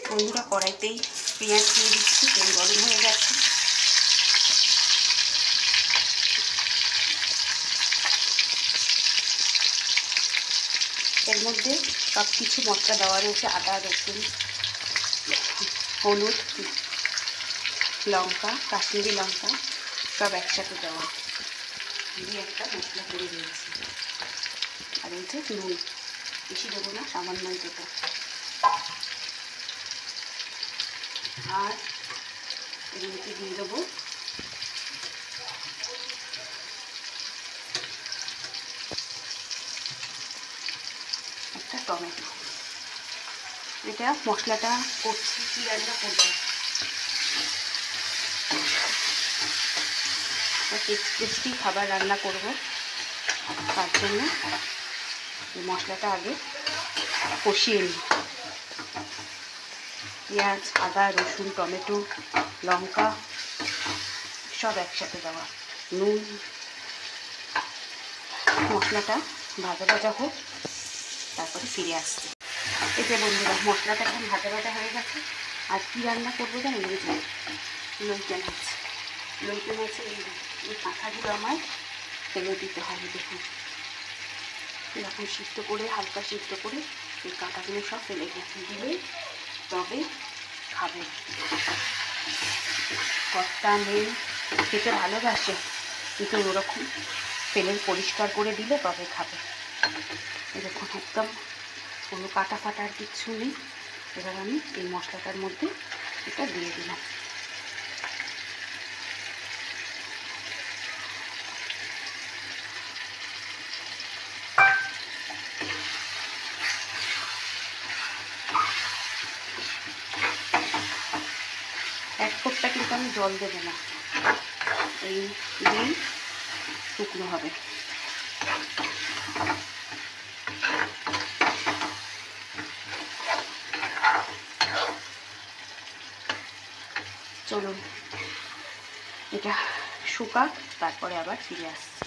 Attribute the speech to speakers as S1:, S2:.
S1: বন্ধুরা কড়াইতেই পেঁয়াজ দিয়ে দিচ্ছি, তেল গরম হয়ে গেছে। এর মধ্যে সব কিছু মশলা দেওয়া রয়েছে, আদা, রসুন, হলুদ, লঙ্কা, কাশ্মীরি লঙ্কা সব একসাথে দেওয়া দিয়ে একটা মশলা করে দিয়েছি। আর এই যে নুন বেশি দেবো না, সামান্য দেবো। আর এর মধ্যে দিয়ে দেবো একটা টমেটো। এটা মশলাটা করছি কি রান্না করবো, টেস্টি খাবার রান্না করব, তার জন্য এই মশলাটা আগে কষিয়ে নিই। পেঁয়াজ, আদা, রসুন, টমেটো, লঙ্কা সব একসাথে দেওয়া, নুন। মশলাটা ভাজা ভাজা হোক, তারপরে ফিরে আসছি। এই যে বন্ধুরা মশলাটা এখন ভাজা ভাজা হয়ে গেছে। আর কী রান্না করবো জানেন? লইটে মাছ। লইটে মাছের এই কাঁঠাগুলো আমায় ফেলে দিতে হবে। দেখুন এরকম সিদ্ধ করে, হালকা সিদ্ধ করে এই কাঁটাগুলো সব ফেলে দিলে তবে খাবে। কর্তা মেয়ে খেতে ভালোবাসে, কিন্তু ওরকম ফেলে পরিষ্কার করে দিলে তবে খাবে। এরকম একদম কোনো কাটা ফাটার কিচ্ছু নেই। এবার আমি এই মশলাটার মধ্যে এটা দিয়ে দিলাম। এক ফোঁটা কিন্তু আমি জল দেবো না, এই দিন শুকনো হবে। চলুন এটা শুকাক, তারপরে আবার ফিরে আসছি।